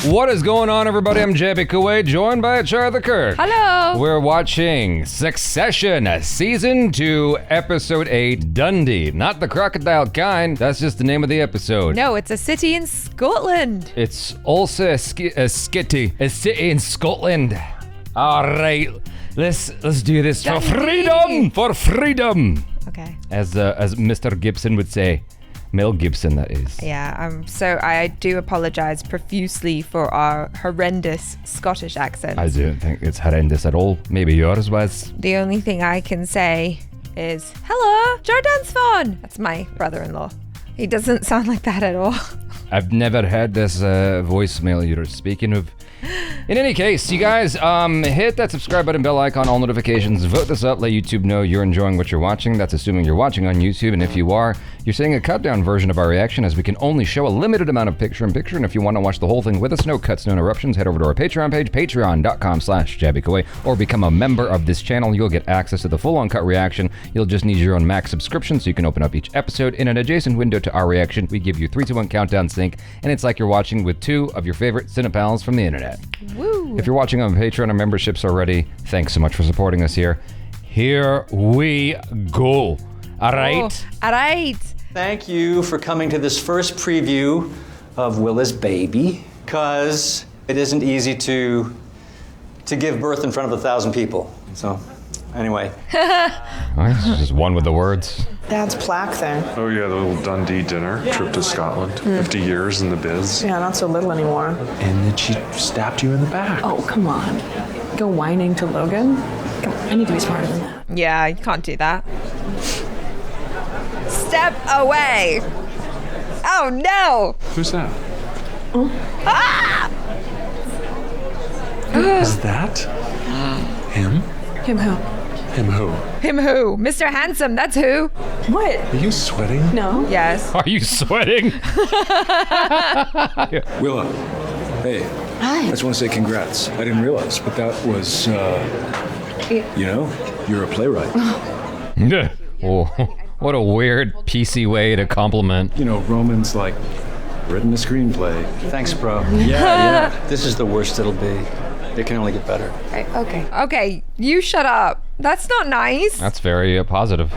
What is going on, everybody? I'm JB Kuwait, joined by Charlie Kirk. Hello. We're watching Succession, Season 2, Episode 8, Dundee. Not the crocodile kind, that's just the name of the episode. No, it's a city in Scotland. It's also a city in Scotland. All right, let's do this for freedom, Okay. As Mr. Gibson would say. Mel Gibson, that is. Yeah, so I do apologize profusely for our horrendous Scottish accents. I don't think it's horrendous at all. Maybe yours was. The only thing I can say is, hello, Jordan's phone. That's my brother-in-law. He doesn't sound like that at all. I've never heard this voicemail you're speaking of. In any case, you guys, hit that subscribe button, bell icon, all notifications, vote this up, let YouTube know you're enjoying what you're watching. That's assuming you're watching on YouTube, and if you are, you're seeing a cut-down version of our reaction, as we can only show a limited amount of picture-in-picture, and if you want to watch the whole thing with us, no cuts, no interruptions, head over to our Patreon page, patreon.com/JabbyKaway, or become a member of this channel. You'll get access to the full uncut reaction. You'll just need your own Max subscription, so you can open up each episode in an adjacent window to our reaction. We give you 3, 2, 1 countdown sync, and it's like you're watching with 2 of your favorite cinepals from the internet. Woo. If you're watching on Patreon, our memberships already, thanks so much for supporting us here. Here we go. All right. All right. Thank you for coming to this first preview of Willa's baby, because it isn't easy to give birth in front of 1,000 people. So, anyway. All right, so just one with the words. Dad's plaque thing. Oh yeah, the little Dundee dinner, trip to Scotland, 50 years in the biz. Yeah, not so little anymore. And then she stabbed you in the back. Oh, come on. Go whining to Logan? Come on, I need to be smarter than that. Yeah, you can't do that. Step away. Oh, no. Who's that? Ah! Is that him? Him who? Him who? Him who? Mr. Handsome, that's who. What? Are you sweating? No. Yes. Are you sweating? Willa, hey. Hi. I just want to say congrats. I didn't realize, but that was, you know, you're a playwright. Oh, what a weird PC way to compliment. You know, Roman's like written a screenplay. Thanks, bro. Yeah. This is the worst it'll be. It can only get better. Okay. Okay, you shut up. That's not nice. That's very positive.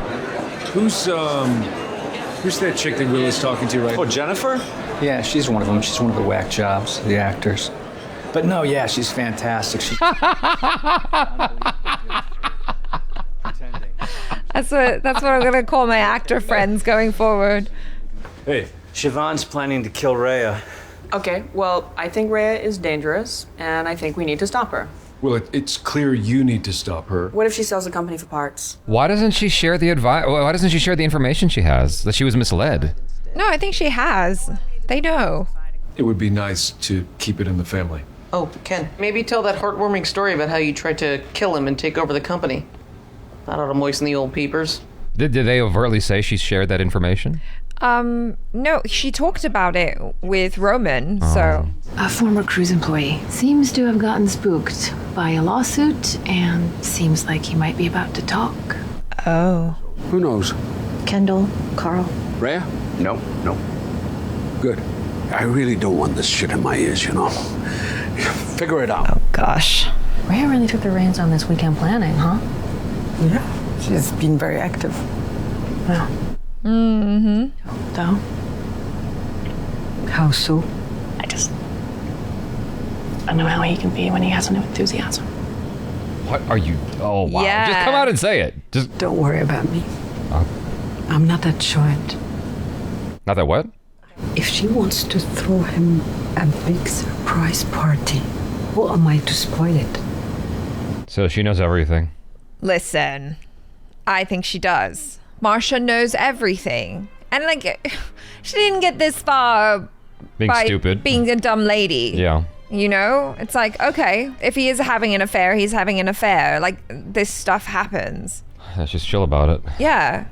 Who's that chick that Willa's talking to right now? Oh, Jennifer? Yeah, she's one of them. She's one of the whack jobs, the actors. But no, yeah, she's fantastic. She's That's what I'm gonna call my actor friends going forward. Hey. Siobhan's planning to kill Rhea. Okay, well, I think Rhea is dangerous, and I think we need to stop her. Well, it's clear you need to stop her. What if she sells the company for parts? Why doesn't she share the Why doesn't she share the information she has that she was misled? No, I think she has. They know. It would be nice to keep it in the family. Oh, Ken, maybe tell that heartwarming story about how you tried to kill him and take over the company. That ought to moisten the old peepers. Did they overtly say she shared that information? No, she talked about it with Roman, so. A former cruise employee seems to have gotten spooked by a lawsuit and seems like he might be about to talk. Oh. Who knows? Kendall, Carl. Rhea? No. Good. I really don't want this shit in my ears, you know. Figure it out. Oh, gosh. Rhea really took the reins on this weekend planning, huh? Yeah, she's been very active. Yeah. Mm-hmm. Though? How so? I know how he can be when he has no enthusiasm. What are you? Oh, wow. Yeah. Just come out and say it. Just Don't worry about me. I'm not that short. not that what? If she wants to throw him a big surprise party, who am I to spoil it? So she knows everything. Listen, I think she does. Marsha knows everything. And, like, she didn't get this far Being by stupid. being a dumb lady. Yeah. You know? It's like, okay, if he is having an affair, he's having an affair. Like, this stuff happens. Let's just chill about it. Yeah.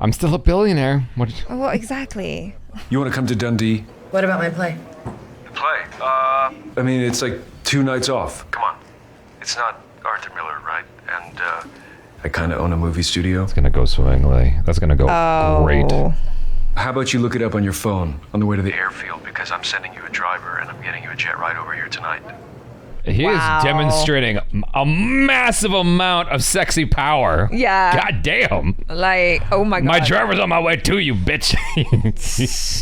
I'm still a billionaire. What? Well, exactly. You want to come to Dundee? What about my play? Play? I mean, it's like 2 nights off. Come on. It's not Arthur Miller, right? And, I kind of own a movie studio. It's gonna go swimmingly. That's gonna go great. How about you look it up on your phone on the way to the airfield, because I'm sending you a driver and I'm getting you a jet ride over here tonight. He is demonstrating a massive amount of sexy power. Yeah. God damn. Like, oh my God. My driver's on my way to you, bitch.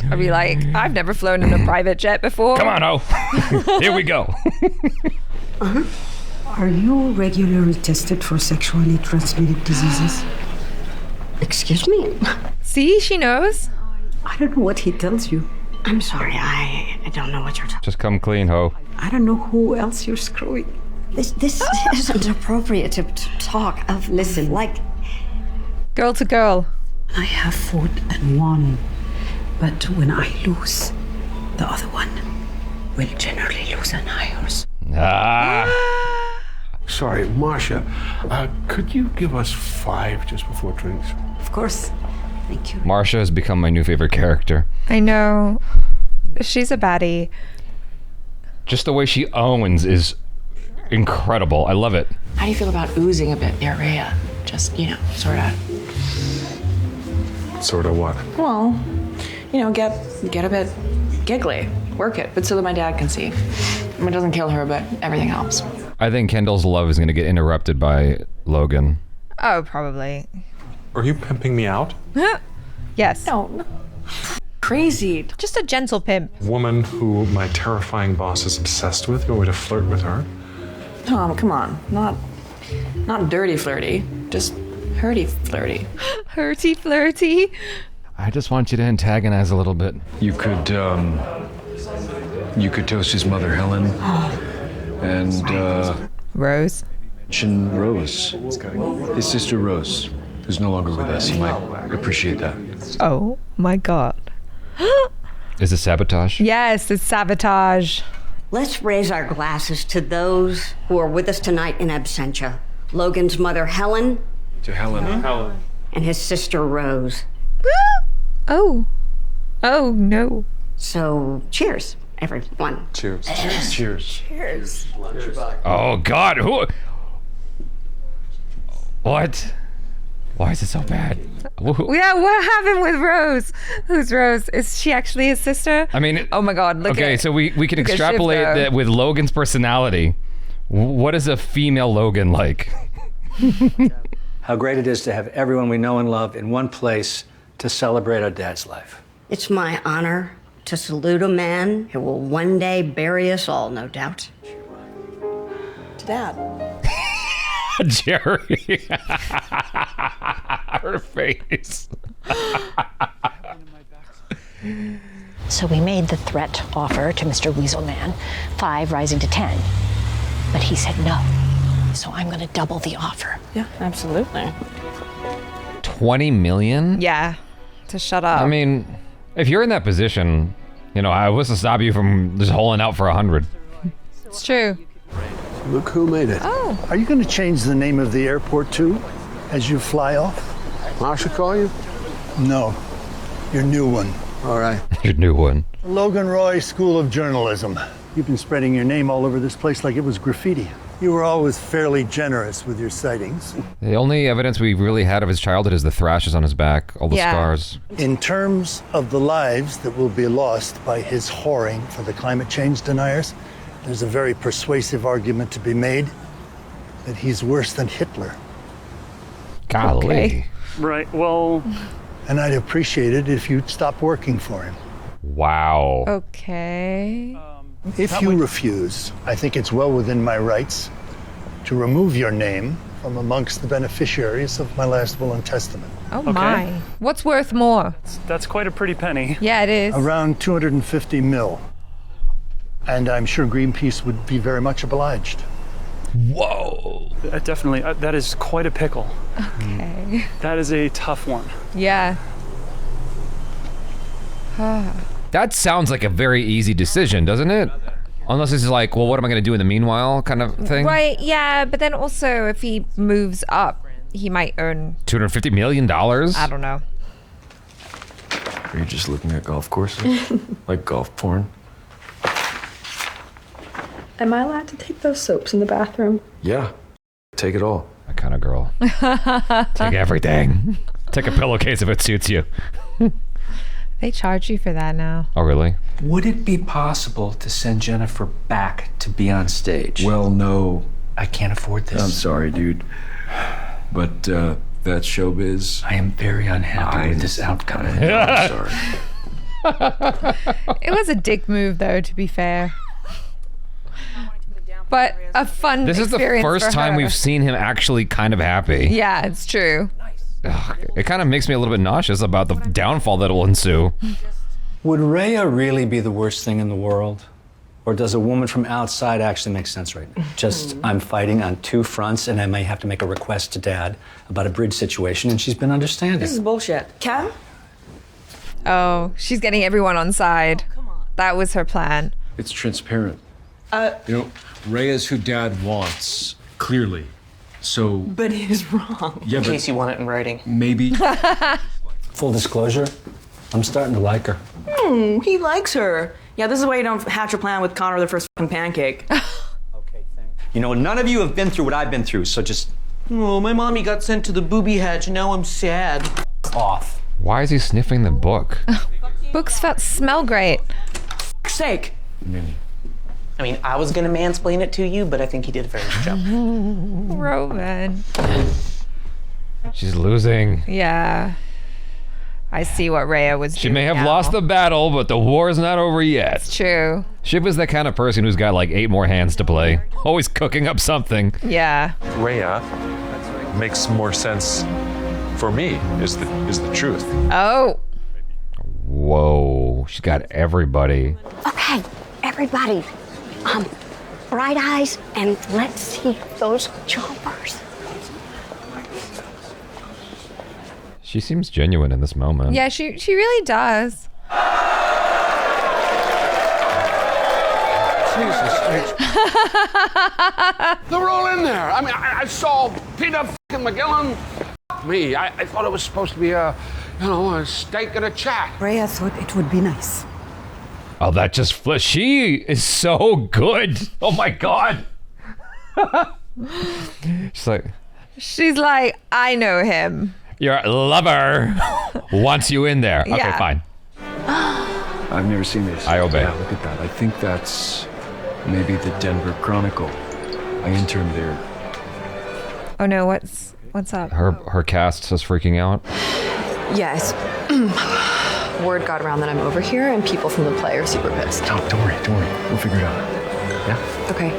I'd be like, I've never flown in a private jet before. Come on, ho. Here we go. Are you regularly tested for sexually transmitted diseases? Excuse me? See, she knows. I don't know what he tells you. I'm sorry, I don't know what you're talking about. Just come clean, ho. I don't know who else you're screwing. This isn't appropriate to talk of. Listen, like... Girl to girl. I have fought and won. But when I lose, the other one will generally lose an iris. Sorry, Marcia, could you give us 5 just before drinks? Of course. Thank you. Marcia has become my new favorite character. I know. She's a baddie. Just the way she owns is incredible. I love it. How do you feel about oozing a bit, diarrhea? Just, sort of. Sort of what? Well, get a bit giggly. Work it, but so that my dad can see. It doesn't kill her, but everything helps. I think Kendall's love is going to get interrupted by Logan. Oh, probably. Are you pimping me out? Yes. No. Crazy. Just a gentle pimp. Woman who my terrifying boss is obsessed with? You want me to flirt with her? Tom, come on. Not dirty flirty. Just hurty flirty. Hurty flirty. I just want you to antagonize a little bit. You could toast his mother, Helen, and Rose. mention Rose, his sister Rose, who's no longer with us. He might appreciate that. Oh my God. Is it sabotage? Yes, it's sabotage. Let's raise our glasses to those who are with us tonight in absentia. Logan's mother, Helen. To Helen. Helen. And his sister, Rose. Oh. Oh, no. So, cheers, everyone. Cheers. Cheers. Cheers. Oh, God. Who? What? Why is it so bad? Yeah, what happened with Rose? Who's Rose? Is she actually his sister? I mean... Oh, my God. Look okay, at so we can look at extrapolate Shiv, though. that with Logan's personality. What is a female Logan like? How great it is to have everyone we know and love in one place to celebrate our dad's life. It's my honor to salute a man who will one day bury us all, no doubt. To Dad. Jerry. Her face. So we made the threat offer to Mr. Weaselman, 5 rising to 10. But he said no. So I'm going to double the offer. Yeah, absolutely. 20 million? Yeah, to shut up. I mean, if you're in that position, I was to stop you from just holding out for 100. It's true. Look who made it. Oh. Are you going to change the name of the airport too, as you fly off? Marsha call you? No, your new one. All right. Your new one. Logan Roy School of Journalism. You've been spreading your name all over this place like it was graffiti. You were always fairly generous with your sightings. The only evidence we really had of his childhood is the thrashes on his back, all the scars. In terms of the lives that will be lost by his whoring for the climate change deniers, there's a very persuasive argument to be made that he's worse than Hitler. Golly. Okay. Right, well... And I'd appreciate it if you'd stop working for him. Wow. Okay. If you refuse, I think it's well within my rights to remove your name from amongst the beneficiaries of my last will and testament. Oh my. What's worth more? That's quite a pretty penny. Yeah, it is. Around 250 mil. And I'm sure Greenpeace would be very much obliged. Whoa. Definitely. That is quite a pickle. Okay. That is a tough one. Yeah. That sounds like a very easy decision, doesn't it? Unless it's like, well, what am I going to do in the meanwhile kind of thing? Right, yeah, but then also if he moves up, he might earn... $250 million? I don't know. Are you just looking at golf courses? Like golf porn? Am I allowed to take those soaps in the bathroom? Yeah. Take it all. That kind of girl. Take everything. Take a pillowcase if it suits you. They charge you for that now. Oh, really? Would it be possible to send Jennifer back to be on stage? Well, no. I can't afford this. I'm sorry, dude. But that's showbiz. I am very unhappy with this outcome. I'm sorry. It was a dick move, though, to be fair. But a fun This is the experience first for time her. we've seen him actually kind of happy. Yeah, it's true. Ugh, it kind of makes me a little bit nauseous about the downfall that will ensue. Would Rhea really be the worst thing in the world? Or does a woman from outside actually make sense right now? Just, I'm fighting on two fronts and I may have to make a request to Dad about a bridge situation and she's been understanding. This is bullshit. Ken? Oh, she's getting everyone on side. That was her plan. It's transparent. You know, Rhea's who Dad wants, clearly. So. But he's wrong. Yeah, In but case you want it in writing. maybe. Full disclosure, I'm starting to like her. He likes her. Yeah, this is why you don't hatch a plan with Connor the first fucking pancake. You know, none of you have been through what I've been through, so just Oh, my mommy got sent to the booby hatch and now I'm sad. off. Why is he sniffing the book? Books smell great. Sake. I mean, I was gonna mansplain it to you, but I think he did a very good job. Roman. She's losing. Yeah. I see what Rhea was She doing may have now. lost the battle, but the war is not over yet. It's true. Shiv is that kind of person who's got like 8 more hands to play. Always cooking up something. Yeah. Rhea makes more sense for me, is the truth. Oh. Whoa, she's got everybody. Okay, everybody. Bright eyes, and let's see those chompers. She seems genuine in this moment. Yeah, she really does. Jesus, they're all in there. I mean, I saw Peter fucking McGillen. Me, I thought it was supposed to be a steak and a chat. Rhea thought it would be nice. Oh, that just she is so good. Oh my god. She's like, I know him. Your lover wants you in there. Okay, Yeah. fine. I've never seen this. I obey. Yeah, look at that. I think that's maybe the Denver Chronicle. I interned there. Oh no, what's up? Her cast is freaking out. Yes. Word got around that I'm over here, and people from the play are super pissed. Oh, don't worry. We'll figure it out. Yeah? Okay.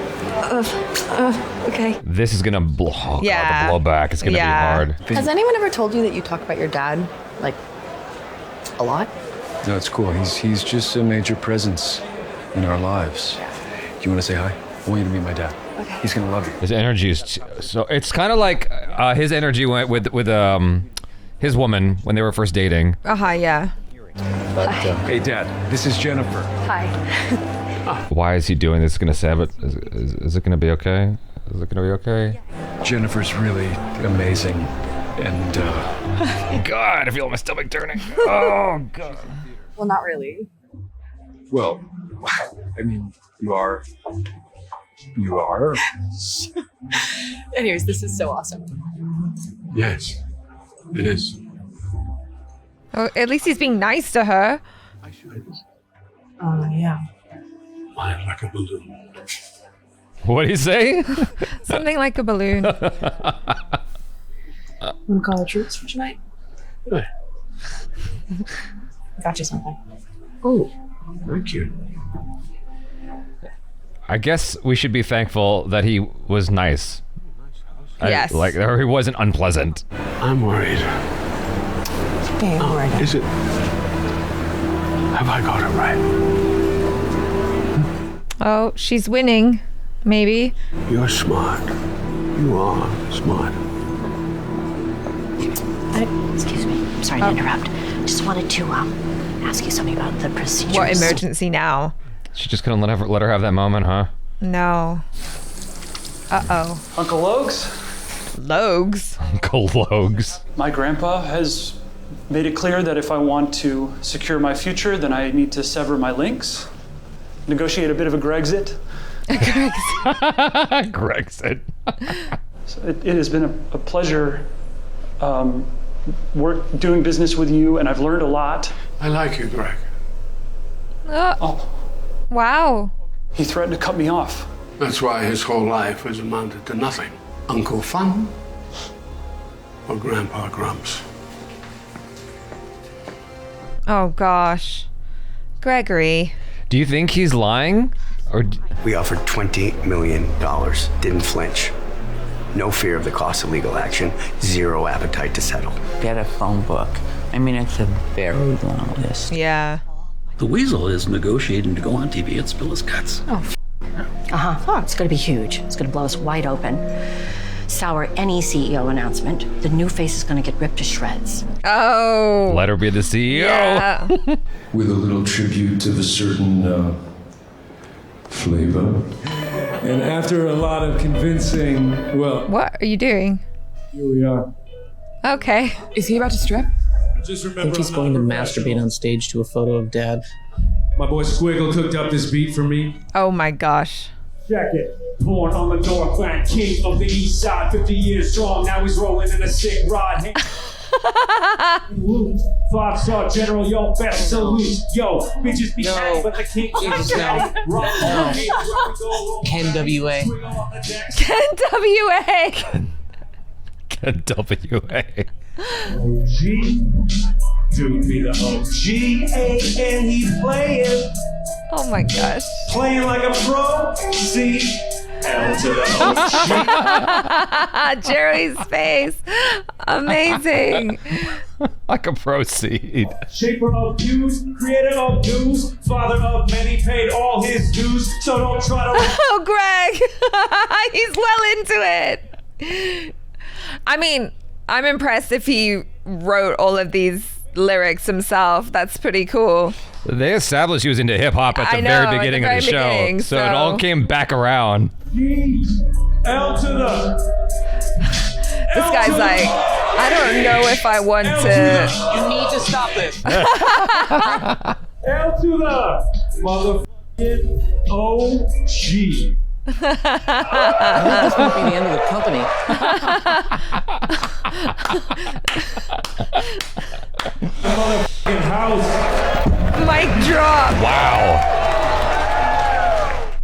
Okay. This is gonna blow. Oh Yeah. God, the blowback is gonna be hard. Has anyone ever told you that you talk about your dad, like, a lot? No, it's cool. He's just a major presence in our lives. You want to say hi? I want you to meet my dad. Okay. He's gonna love you. His energy is so. It's kind of like his energy went with his woman when they were first dating. Yeah. But, hey, Dad, this is Jennifer. Hi. Why is he doing this? Gonna stab it? Is it gonna be okay? Is it gonna be okay? Jennifer's really amazing, and God, I feel my stomach turning. Oh God. Well, not really. well, I mean, you are. You are. Anyways, this is so awesome. Yes, it is. Oh, at least he's being nice to her. Yeah. Flying like a balloon. What did he say? Something like a balloon. Want to call the troops for tonight? Hey. Got you something. Oh, thank you. I guess we should be thankful that he was nice. Yes. Or he wasn't unpleasant. I'm worried. Is it? Have I got it right? Oh, she's winning. Maybe. You're smart. You are smart. Excuse me. Sorry to interrupt. Just wanted to ask you something about the procedures. What emergency now? She just couldn't let her have that moment, huh? No. Uh-oh. Uncle Logs? Logs? Uncle Logs. My grandpa has made it clear that if I want to secure my future, then I need to sever my links, negotiate a bit of a Grexit. Grexit. So it has been a pleasure doing business with you, and I've learned a lot. I like you, Greg. Oh. Wow. He threatened to cut me off. That's why his whole life has amounted to nothing. Uncle Fun or Grandpa Grumps. Oh gosh. Gregory. Do you think he's lying? We offered $20 million. Didn't flinch. No fear of the cost of legal action. Zero appetite to settle. Get a phone book. I mean, it's a very long list. Yeah. The Weasel is negotiating to go on TV and spill his guts. Oh, uh-huh. It's going to be huge. It's going to blow us wide open. Sour any CEO announcement. The new face is going to get ripped to shreds. Oh. Let her be the CEO. Yeah. With a little tribute of a certain flavor. And after a lot of convincing, well... What are you doing? Here we are. Okay. Is he about to strip? Just I remember, think he's going to masturbate on stage to a photo of Dad. my boy Squiggle cooked up this beat for me. Oh my gosh. Check it. Born on the Northland, king of the east side, 50 years strong. Now he's rolling in a sick rod. Five-star general, yo, best salute. Yo, bitches be mad, but the king is daddy. Ken W.A. Ken W.A. Ken W.A. OG. Dude be the OG. And he's playing. Oh my gosh. Playing like a pro. C. L to the OG. Jerry's face. Amazing. Like a proceed. Shaper of views, creator of news, father of many, paid all his dues, so don't try to... Oh, Greg. He's well into it. I mean, I'm impressed if he wrote all of these lyrics himself. That's pretty cool. They established he was into hip hop at the very beginning of the show, so it all came back around. L to the... This guy's like, I don't know if I want to... You need to stop this. L to the motherfucking OG. I think this might be the end of the company. Motherfucking house. Mic drop. Wow.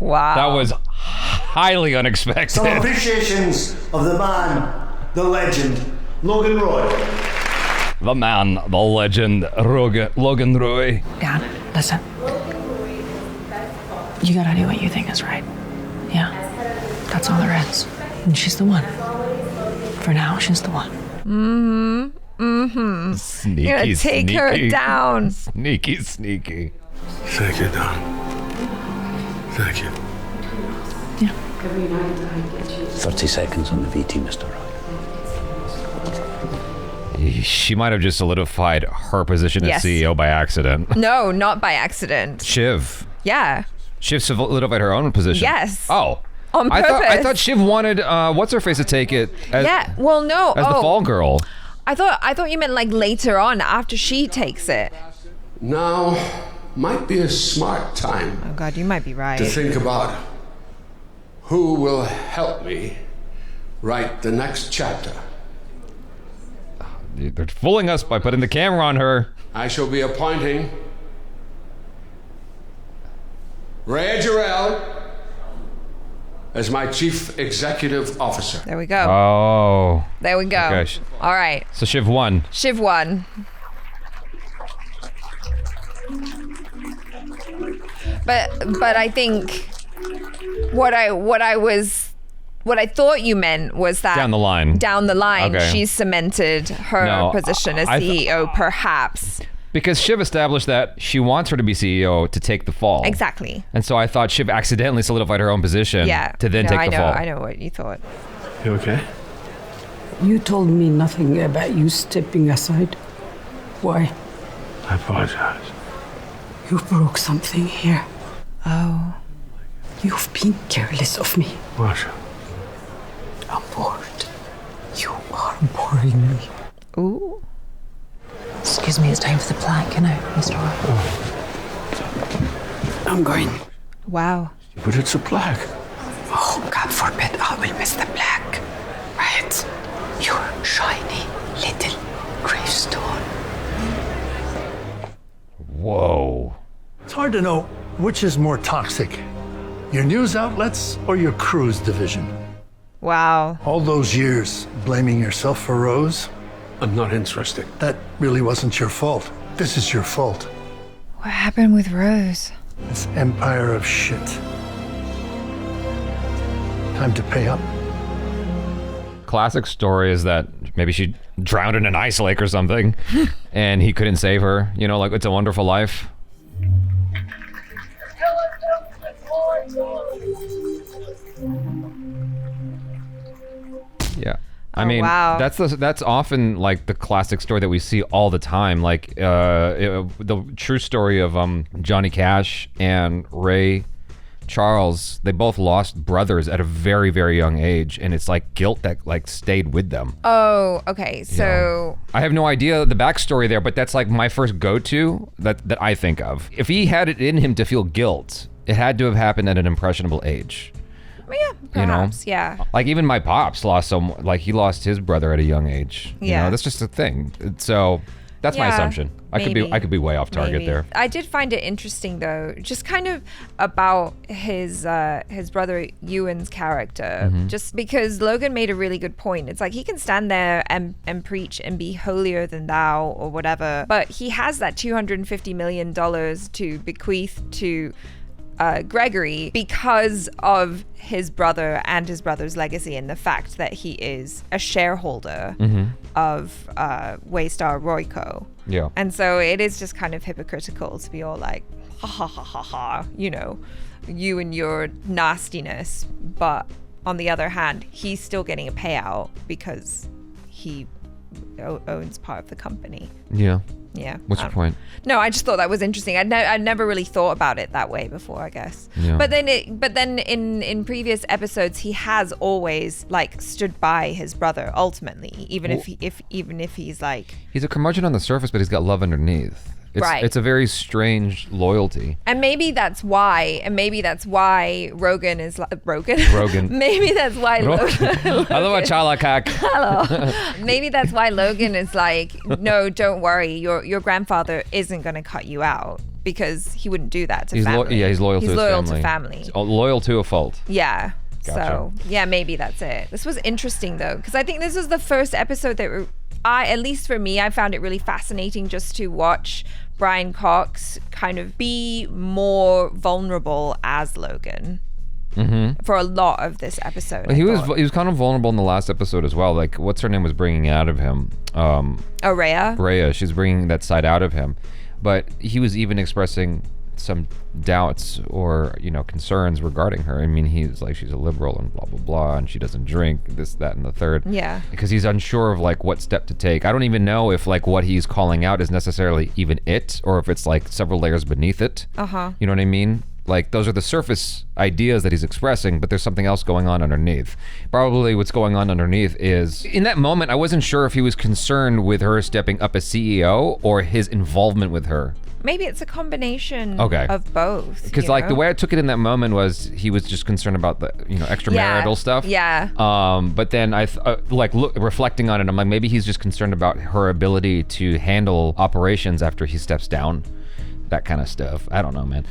Wow. That was highly unexpected. Some appreciations of the man, the legend, Logan Roy. The man, the legend, Logan Roy. Dad, listen. You gotta do what you think is right. Yeah, that's all there is. And she's the one. For now, she's the one. Mm-hmm. Mm-hmm. Sneaky, You're gonna take her down. Sneaky, sneaky. Thank you, Don. Thank you. 30 seconds on the VT, Mr. Roy. She might have just solidified her position Yes. as CEO by accident. No, not by accident. Shiv. Yeah. Shiv solidified her own position. Yes. Oh. On purpose. I thought Shiv wanted what's her face to take it as, Yeah. Well, no. as the fall girl. I thought you meant like later on after she takes it. Now might be a smart time Oh God, you might be right. to think about who will help me write the next chapter. They're fooling us by putting the camera on her. I shall be appointing Ray Jarrell as my chief executive officer. There we go. Oh. There we go. Okay. All right. So Shiv won. Shiv won. But I think what I thought you meant was that Down the line. Down the line, Okay. she's cemented her No, position as CEO, perhaps. Because Shiv established that she wants her to be CEO to take the fall. Exactly. And so I thought Shiv accidentally solidified her own position Yeah. to then No, take the fall. I know what you thought. You okay? You told me nothing about you stepping aside. Why? I apologize. You broke something here. Oh. You've been careless of me. Marsha. I'm bored. You are boring me. Ooh. Excuse me, it's time for the plank, you know, Mr. Roy. I'm going. Wow. But it's a plaque. Oh, God forbid I will miss the black. Right? Your shiny little gravestone. Whoa. It's hard to know which is more toxic, your news outlets or your cruise division. Wow. All those years blaming yourself for Rose, I'm not interested. that really wasn't your fault. This is your fault. What happened with Rose? This empire of shit. Time to pay up. Classic story is that maybe she drowned in an ice lake or something and he couldn't save her. You know, like It's a Wonderful Life. Yeah. I mean, wow. that's often like the classic story that we see all the time. Like the true story of Johnny Cash and Ray Charles, they both lost brothers at a very, very young age, and it's like guilt that like stayed with them. Oh, okay. So I have no idea the backstory there, but that's like my first go-to that I think of. If he had it in him to feel guilt, it had to have happened at an impressionable age. yeah, perhaps, yeah. Like even my pops lost he lost his brother at a young age. You Yeah. know, that's just a thing. So that's my Yeah, assumption. I could be way off target maybe. there. I did find it interesting though, just kind of about his brother Ewan's character, Mhm. just because Logan made a really good point. It's like he can stand there and preach and be holier than thou or whatever, but he has that $250 million to bequeath to Gregory because of his brother and his brother's legacy and the fact that he is a shareholder of Waystar Royco. Yeah. And so it is just kind of hypocritical to be all like, ha ha ha ha ha, you know, you and your nastiness. But on the other hand, he's still getting a payout because he owns part of the company. Yeah. Yeah. What's your point? No, I just thought that was interesting. I'd never really thought about it that way before, I guess. Yeah. But then in previous episodes, he has always like stood by his brother ultimately, even if he's like. He's a curmudgeon on the surface, but he's got love underneath. Right. It's a very strange loyalty. And maybe that's why Rogan is like Rogan. Rogan. Maybe that's why Logan. Hello, Chalakak. Hello. Maybe that's why Logan is like, no, don't worry, your grandfather isn't going to cut you out because he wouldn't do that to family. He's loyal to his family. He's loyal to family. He's loyal to a fault. Yeah. Gotcha. So yeah, maybe that's it. This was interesting though, because I think this was the first episode that at least for me, I found it really fascinating just to watch Brian Cox kind of be more vulnerable as Logan for a lot of this episode. He was kind of vulnerable in the last episode as well. Like, what's her name was bringing out of him? Rhea? Rhea, she's bringing that side out of him. But he was even expressing some doubts or, concerns regarding her. I mean, he's like, she's a liberal and blah, blah, blah, and she doesn't drink, this, that, and the third. Yeah. Because he's unsure of, like, what step to take. I don't even know if, like, what he's calling out is necessarily even it, or if it's, like, several layers beneath it. Uh-huh. You know what I mean? Like, those are the surface ideas that he's expressing, but there's something else going on underneath. Probably what's going on underneath is, in that moment, I wasn't sure if he was concerned with her stepping up as CEO or his involvement with her. Maybe it's a combination Okay. of both. Because like the way I took it in that moment was he was just concerned about the extramarital stuff. Yeah. But then reflecting on it, I'm like, maybe he's just concerned about her ability to handle operations after he steps down, that kind of stuff. I don't know, man.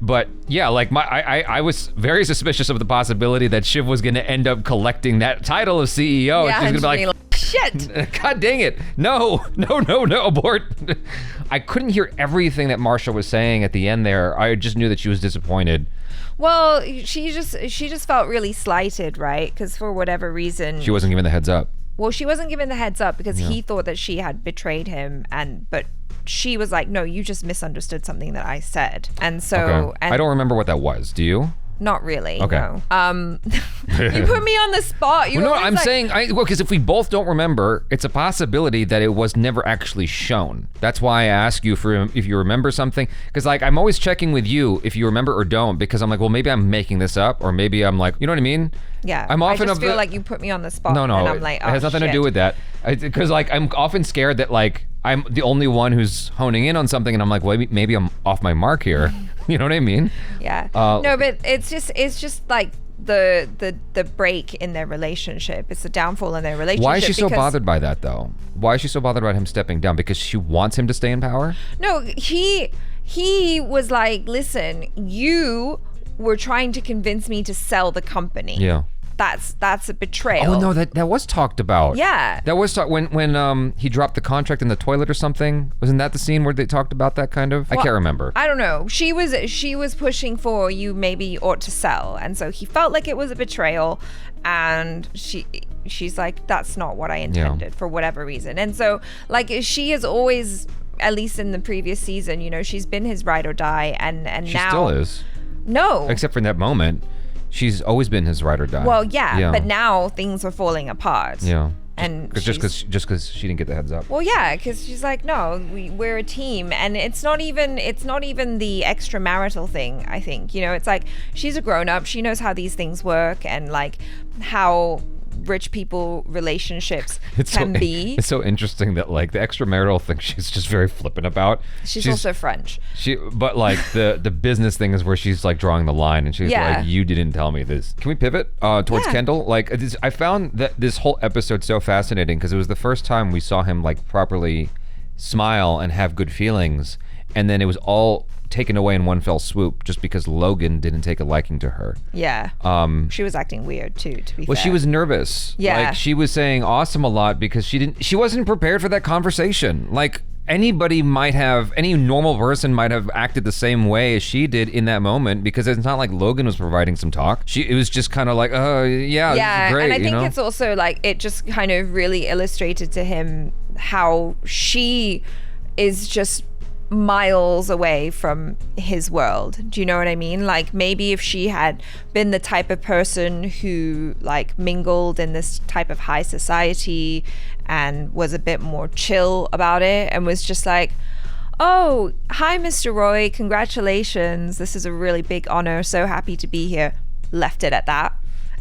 But yeah, like I was very suspicious of the possibility that Shiv was going to end up collecting that title of CEO. Yeah, She's going to be like, shit. God dang it. No, abort. I couldn't hear everything that Marsha was saying at the end there. I just knew that she was disappointed. Well, she just felt really slighted, right? Because for whatever reason, She wasn't given the heads up. Well, she wasn't given the heads up because he thought that she had betrayed him, but she was like, "No, you just misunderstood something that I said." And so, Okay. and I don't remember what that was. Do you? Not really. Okay. No. You put me on the spot. Well, no, I'm saying, because if we both don't remember, it's a possibility that it was never actually shown. That's why I ask you if you remember something. Because like, I'm always checking with you if you remember or don't, because I'm like, well, maybe I'm making this up, or maybe I'm like, you know what I mean? Yeah. I'm often I just feel like you put me on the spot. No, And I'm like, it has nothing to do with that. Because like, I'm often scared that like, I'm the only one who's honing in on something, and I'm like, well, maybe I'm off my mark here. You know what I mean? Yeah. No, but it's just like the break in their relationship. It's the downfall in their relationship. Why is she so bothered by that, though? Why is she so bothered about him stepping down? Because she wants him to stay in power? No, he was like, listen, you were trying to convince me to sell the company. Yeah. That's a betrayal. Oh no, that was talked about. Yeah. That was talked when he dropped the contract in the toilet or something. Wasn't that the scene where they talked about that kind of? Well, I can't remember. I don't know. She was pushing for you maybe ought to sell, and so he felt like it was a betrayal, and she's like, that's not what I intended for whatever reason. And so like she is always, at least in the previous season, you know, she's been his ride or die, and She now still is. No. Except for in that moment. She's always been his ride or die. Well, yeah, but now things are falling apart. Yeah. And just because she didn't get the heads up. Well, yeah, because she's like, no, we're a team, and it's not even the extramarital thing. I think, you know, it's like she's a grown up. She knows how these things work and like how rich people relationships can be. It's so interesting that like the extramarital thing she's just very flippant about. She's also French. But like the business thing is where she's like drawing the line, and she's Yeah. like, you didn't tell me this. Can we pivot towards Yeah. Kendall? Like I found that this whole episode so fascinating because it was the first time we saw him like properly smile and have good feelings, and then it was all taken away in one fell swoop just because Logan didn't take a liking to her. Yeah. She was acting weird too, to be fair. Well, she was nervous. Yeah. Like she was saying awesome a lot because she wasn't prepared for that conversation. Like any normal person might have acted the same way as she did in that moment, because it's not like Logan was providing some talk. It was just kind of like, yeah, this is great, and I think you know? it's also like it just kind of really illustrated to him how she is just miles away from his world. Do you know what I mean? Like maybe if she had been the type of person who like mingled in this type of high society and was a bit more chill about it and was just like, oh, hi Mr. Roy, congratulations, this is a really big honor, so happy to be here, left it at that.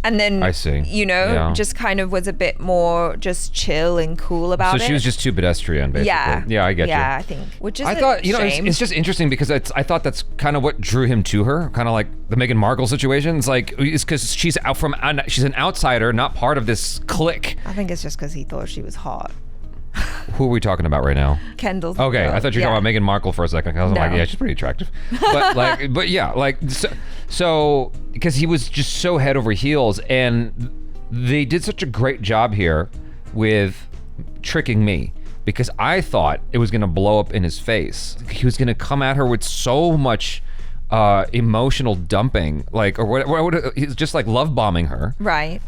And then, I see. you know, Yeah. just kind of was a bit more just chill and cool about it. So she was just too pedestrian, basically. Yeah. I get you. Yeah, I think. Which is I thought, you know, shame. it's just interesting because I thought that's kind of what drew him to her, kind of like the Meghan Markle situation. It's like, it's because she's an outsider, not part of this clique. I think it's just because he thought she was hot. Who are we talking about right now? Kendall's Okay, girl. I thought you were talking about Meghan Markle for a second. I was like, No. yeah, she's pretty attractive. But yeah, like, so because he was just so head over heels, and they did such a great job here with tricking me, because I thought it was gonna blow up in his face. He was gonna come at her with so much emotional dumping, like, or what he's just like love bombing her. Right.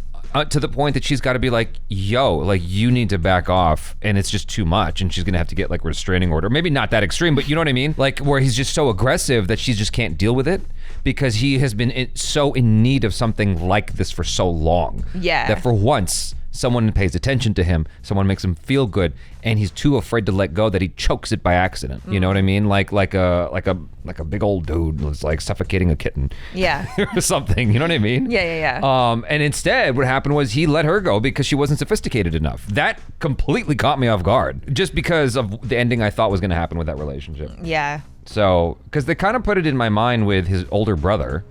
To the point that she's got to be like, yo, like you need to back off, and it's just too much, and she's gonna have to get like a restraining order. Maybe not that extreme, but you know what I mean? Like where he's just so aggressive that she just can't deal with it because he has been so in need of something like this for so long. Yeah. That for once someone pays attention to him, someone makes him feel good, and he's too afraid to let go that he chokes it by accident. You know what I mean? Like a big old dude was like suffocating a kitten. Yeah. Or something. You know what I mean? Yeah. And instead, what happened was he let her go because she wasn't sophisticated enough. That completely caught me off guard, just because of the ending I thought was going to happen with that relationship. Yeah. So, because they kind of put it in my mind with his older brother,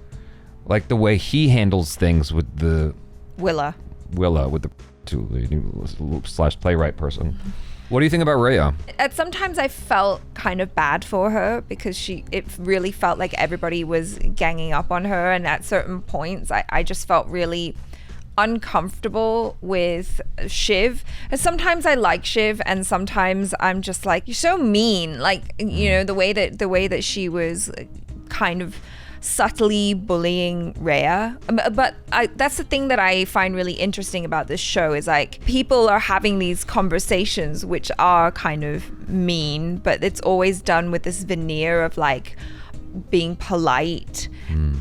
like the way he handles things with the Willa, with the / playwright person. What do you think about Rhea? Sometimes I felt kind of bad for her because it really felt like everybody was ganging up on her, and at certain points I just felt really uncomfortable with Shiv. And sometimes I like Shiv, and sometimes I'm just like, you're so mean. Like, you know, the way that she was kind of subtly bullying Rhea. But that's the thing that I find really interesting about this show is like people are having these conversations which are kind of mean, but it's always done with this veneer of like being polite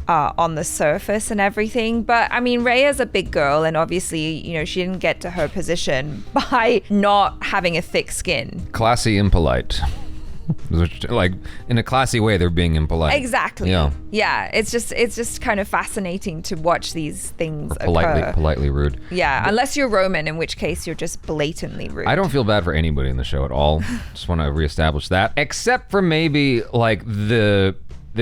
on the surface and everything. But I mean, Rhea's a big girl, and obviously, you know, she didn't get to her position by not having a thick skin. Classy, impolite. Like in a classy way, they're being impolite. Exactly. Yeah. It's just kind of fascinating to watch these things Or occur. politely rude. Yeah, unless you're Roman, in which case you're just blatantly rude. I don't feel bad for anybody in the show at all. Just want to reestablish that, except for maybe like the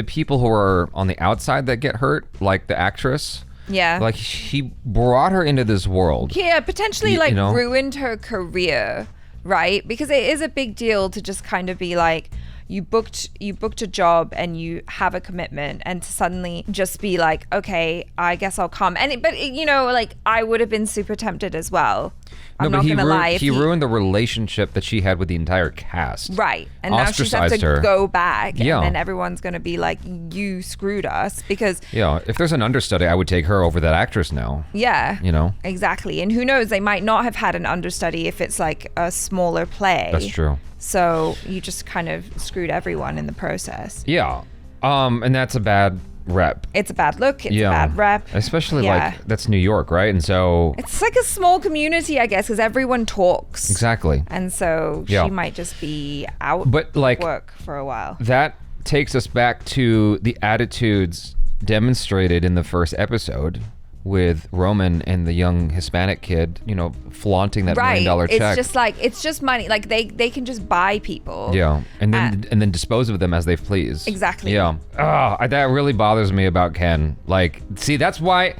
people who are on the outside that get hurt, like the actress. Yeah. Like he brought her into this world. Yeah, potentially like you know? ruined her career, right? Because it is a big deal to just kind of be like, you booked a job and you have a commitment, and to suddenly just be like, okay, I guess I'll come. But you know, like I would have been super tempted as well. I'm not gonna lie. He ruined the relationship that she had with the entire cast. Right. And now she's have to her. go back. Yeah. And then everyone's going to be like, you screwed us because. Yeah. If there's an understudy, I would take her over that actress now. Yeah. You know? Exactly. And who knows, they might not have had an understudy if it's like a smaller play. That's true. So you just kind of screwed everyone in the process. Yeah. And that's a bad rep. It's a bad look. It's a bad rep. Especially like that's New York, right? And so it's like a small community, I guess, because everyone talks. Exactly. And so she might just be out work for a while. That takes us back to the attitudes demonstrated in the first episode with Roman and the young Hispanic kid, you know, flaunting that $1 million check. It's just like, it's just money. Like they can just buy people. Yeah. And then dispose of them as they please. Exactly. Yeah. That really bothers me about Ken. Like, see, that's why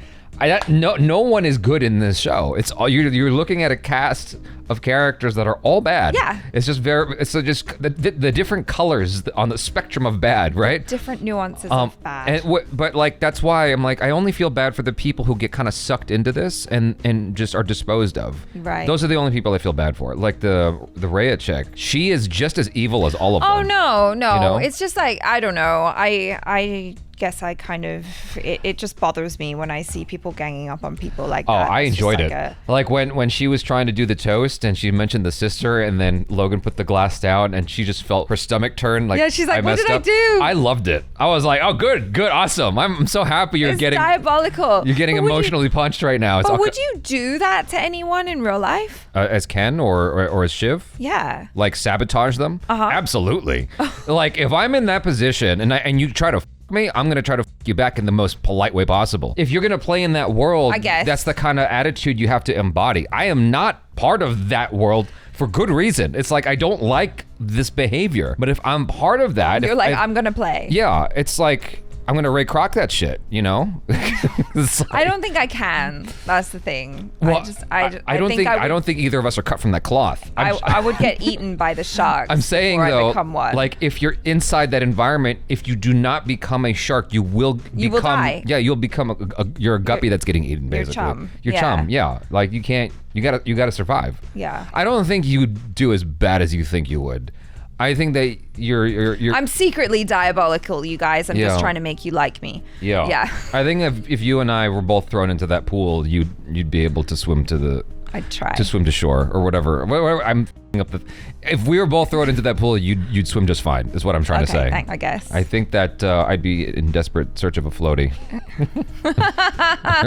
no one is good in this show. It's all you're looking at a cast of characters that are all bad. Yeah. It's just just the different colors on the spectrum of bad, right? Different nuances of bad. But like that's why I'm like I only feel bad for the people who get kind of sucked into this and just are disposed of. Right. Those are the only people I feel bad for. Like the Rhea chick. She is just as evil as all of them. Oh no. You know? It's just like I don't know. I guess I kind of it just bothers me when I see people ganging up on people like that. I It's just enjoyed like it. Like when she was trying to do the toast and she mentioned the sister and then Logan put the glass down and she just felt her stomach turn. Like yeah, she's like, what did up. I do? I loved it. I was like, oh, good, awesome. I'm so happy It's diabolical. You're getting emotionally punched right now. But would you do that to anyone in real life? As Ken or as Shiv? Yeah. Like sabotage them? Absolutely. Like if I'm in that position and you try to me, I'm gonna try to you back in the most polite way possible. If you're gonna play in that world, I guess that's the kind of attitude you have to embody. I am not part of that world for good reason. It's like I don't like this behavior, but if I'm part of that, you're like I'm gonna play. Yeah, it's like I'm gonna Ray Kroc that shit, you know? Like, I don't think I can. That's the thing. Well, I don't think either of us are cut from that cloth. I would get eaten by the sharks. I'm saying before though, I like if you're inside that environment, if you do not become a shark, you will become. Die. Yeah, you'll become you're a guppy that's getting eaten, basically. Your chum. Yeah. Like you can't. You gotta survive. Yeah. I don't think you would do as bad as you think you would. I think that you're I'm secretly diabolical, you guys. I'm Yeah. just trying to make you like me. Yeah. Yeah. I think if you and I were both thrown into that pool, you'd be able to swim to the. I'd try. To swim to shore or whatever. I'm up the. If we were both thrown into that pool, you'd swim just fine. Is what I'm trying to say. I guess. I think that I'd be in desperate search of a floaty,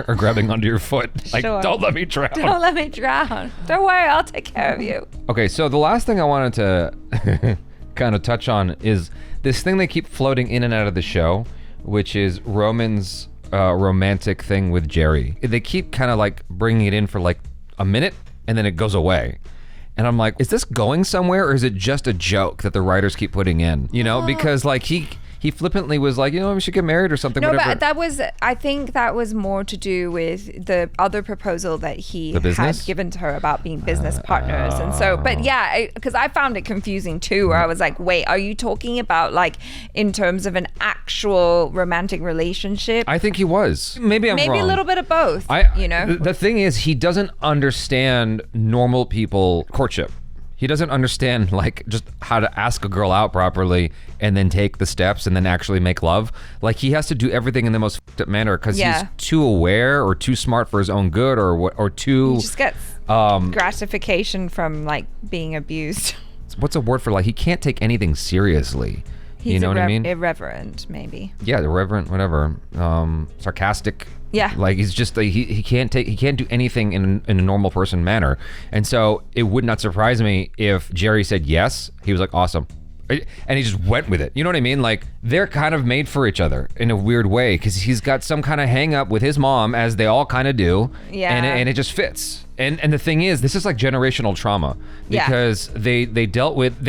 or grabbing onto your foot. Like, Sure. don't let me drown. Don't let me drown. Don't worry, I'll take care of you. Okay, so the last thing I wanted to kind of touch on is this thing they keep floating in and out of the show, which is Roman's romantic thing with Jerry. They keep kind of like bringing it in for like a minute and then it goes away. And I'm like, is this going somewhere or is it just a joke that the writers keep putting in? You know, because like he flippantly was like, you know, we should get married or something. No, whatever. but that was, I think that was more to do with the other proposal that he had given to her about being business partners. And so, but yeah, because I found it confusing too, where I was like, wait, are you talking about like in terms of an actual romantic relationship? I think he was. Maybe I'm wrong. Maybe a little bit of both, you know? The thing is, he doesn't understand normal people courtship. He doesn't understand like just how to ask a girl out properly and then take the steps and then actually make love. Like he has to do everything in the most f***ed up manner because he's too aware or too smart for his own good or too. He just gets gratification from like being abused. What's a word for like he can't take anything seriously. He's you know what I mean? Irreverent, maybe. Yeah, irreverent, whatever. Sarcastic. Yeah. Like he's just like, he can't do anything in a normal person manner. And so it would not surprise me if Jerry said yes. He was like, awesome. And he just went with it. You know what I mean? Like they're kind of made for each other in a weird way because he's got some kind of hang up with his mom, as they all kind of do. Yeah. And it just fits. And the thing is, this is like generational trauma because they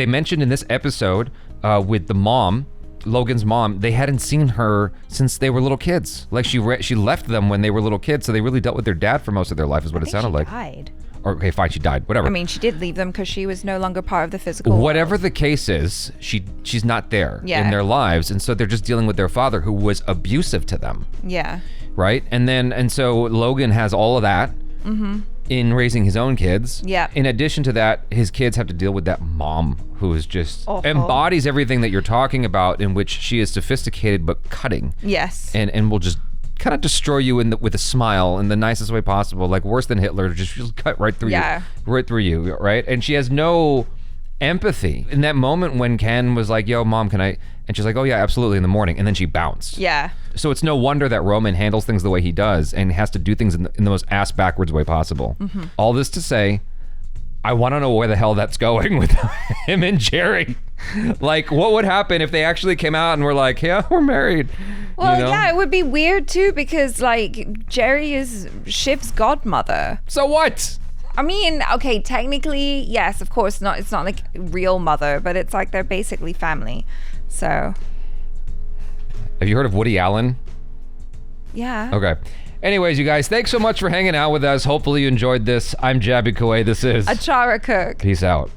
mentioned in this episode with the mom Logan's mom, they hadn't seen her since they were little kids. Like she left them when they were little kids, so they really dealt with their dad for most of their life, is what it sounded like. Died. Or, okay, fine, she died. Whatever. I mean, she did leave them because she was no longer part of the physical Whatever world. the case is, she's not there Yeah. in their lives, and so they're just dealing with their father, who was abusive to them. Yeah. Right? And so Logan has all of that. Mm-hmm. In raising his own kids. Yeah. In addition to that, his kids have to deal with that mom who is just embodies everything that you're talking about, in which she is sophisticated but cutting. Yes. And will just kind of destroy you with a smile in the nicest way possible, like worse than Hitler, just cut right through you, right through you, right? And she has no empathy. In that moment when Ken was like, yo, mom, can I? And she's like, oh yeah, absolutely, in the morning. And then she bounced. Yeah. So it's no wonder that Roman handles things the way he does and has to do things in the most ass-backwards way possible. Mm-hmm. All this to say, I want to know where the hell that's going with him and Jerry. Like, what would happen if they actually came out and were like, yeah, we're married? Well, you know? yeah, it would be weird too, because like Jerry is Shiv's godmother. So what? I mean, okay, technically, yes, of course, it's not like real mother, but it's like they're basically family. So. Have you heard of Woody Allen? Yeah. Okay. Anyways, you guys, thanks so much for hanging out with us. Hopefully you enjoyed this. I'm Jabby Kuwait. This is Achara Cook. Peace out.